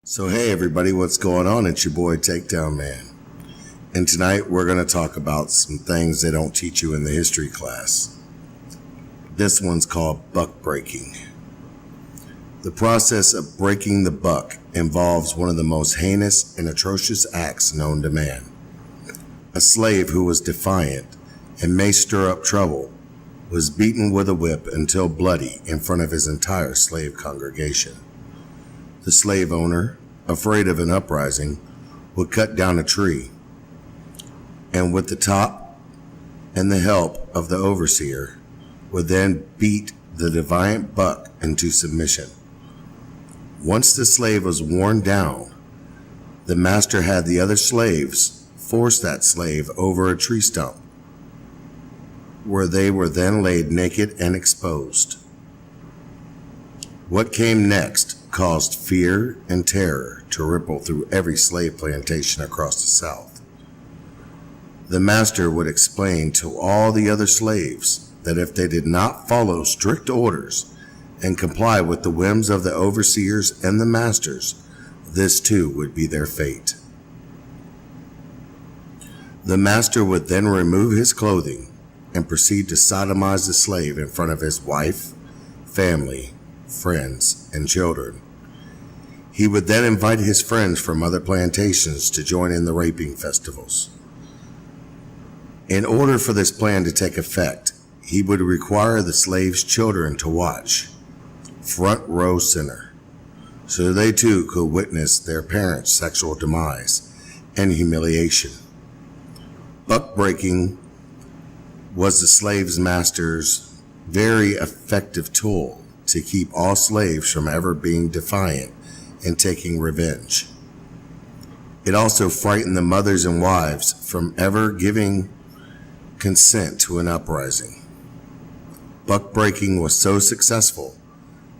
So hey everybody, what's going on? It's your boy Takedown Man. And tonight we're going to talk about some things they don't teach you in the history class. This one's called buck breaking. The process of breaking the buck involves one of the most heinous and atrocious acts known to man. A slave who was defiant and may stir up trouble was beaten with a whip until bloody in front of his entire slave congregation. The slave owner, afraid of an uprising, would cut down a tree, and with the top and the help of the overseer, would then beat the defiant buck into submission. Once the slave was worn down, the master had the other slaves force that slave over a tree stump, where they were then laid naked and exposed. What came next caused fear and terror to ripple through every slave plantation across the South. The master would explain to all the other slaves that if they did not follow strict orders and comply with the whims of the overseers and the masters, this too would be their fate. The master would then remove his clothing and proceed to sodomize the slave in front of his wife, family, friends, and children. He would then invite his friends from other plantations to join in the raping festivals. In order for this plan to take effect, he would require the slaves' children to watch, front row center, so they too could witness their parents' sexual demise and humiliation. Buck breaking was the slave's master's very effective tool to keep all slaves from ever being defiant and taking revenge. It also frightened the mothers and wives from ever giving consent to an uprising. Buck breaking was so successful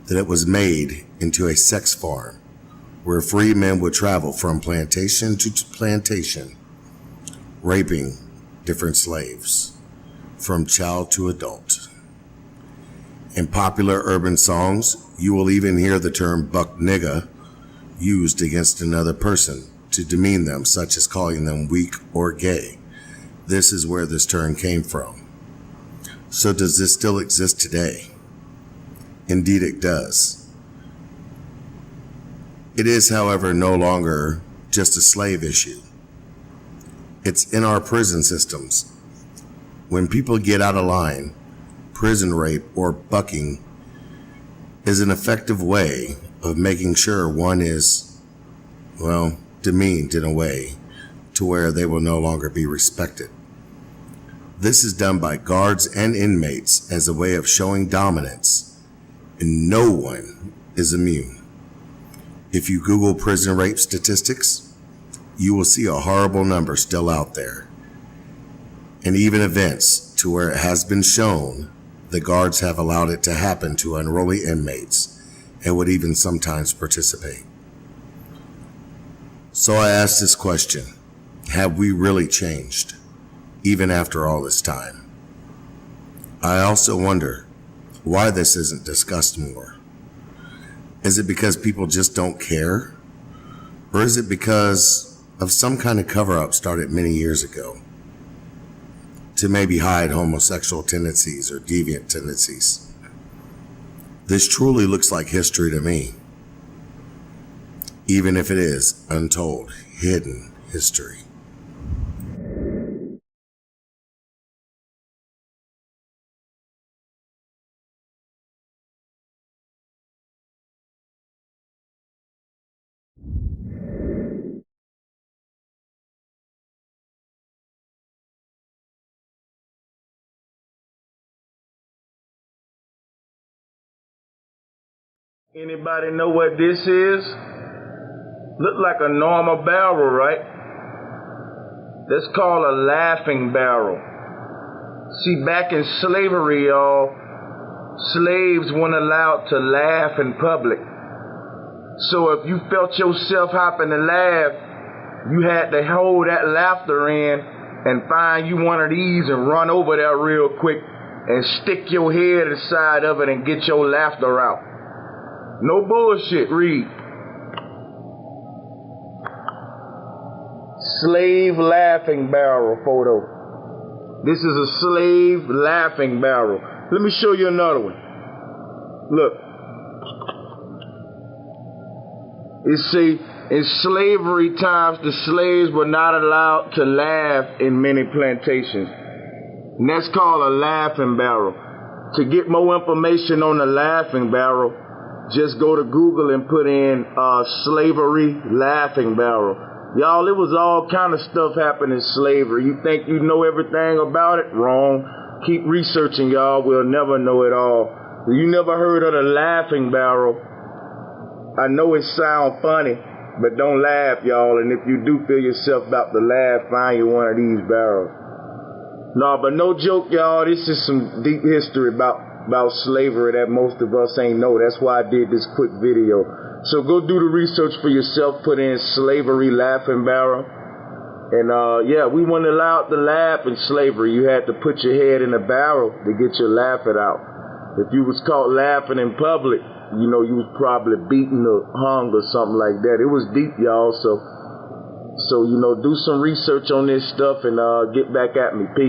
that it was made into a sex farm where free men would travel from plantation to plantation, raping different slaves, from child to adult. In popular urban songs, you will even hear the term buck nigga used against another person to demean them, such as calling them weak or gay. This is where this term came from. So does this still exist today? Indeed it does. It is, however, no longer just a slave issue. It's in our prison systems. When people get out of line, prison rape or bucking is an effective way of making sure one is, demeaned in a way to where they will no longer be respected. This is done by guards and inmates as a way of showing dominance, and no one is immune. If you Google prison rape statistics, you will see a horrible number still out there, and even events to where it has been shown the guards have allowed it to happen to unruly inmates and would even sometimes participate. So I ask this question: have we really changed, even after all this time? I also wonder why this isn't discussed more. Is it because people just don't care? Or is it because of some kind of cover-up started many years ago to maybe hide homosexual tendencies or deviant tendencies? This truly looks like history to me, even if it is untold, hidden history. Anybody know what this is? Look like a normal barrel, right? That's called a laughing barrel. See, back in slavery, y'all, slaves weren't allowed to laugh in public. So if you felt yourself happen to laugh, you had to hold that laughter in and find you one of these and run over there real quick and stick your head inside of it and get your laughter out. No bullshit, read. slave laughing barrel photo. This is a slave laughing barrel. Let me show you another one. Look. You see, in slavery times, the slaves were not allowed to laugh in many plantations. And that's called a laughing barrel. To get more information on the laughing barrel, just go to Google and put in slavery laughing barrel. Y'all, it was all kind of stuff happening in slavery. You think you know everything about it? Wrong. Keep researching, y'all. We'll never know it all. You never heard of the laughing barrel? I know it sounds funny, but don't laugh, y'all. And if you do feel yourself about to laugh, find you one of these barrels. No, but no joke, y'all. This is some deep history about slavery that most of us ain't know. That's why I did this quick video. So go do the research for yourself. Put in slavery laughing barrel. And yeah, we weren't allowed to laugh in slavery. You had to put your head in a barrel to get your laughing out. If you was caught laughing in public, you know, you was probably beaten or hung or something like that. It was deep, y'all. So, you know, do some research on this stuff and get back at me. Peace.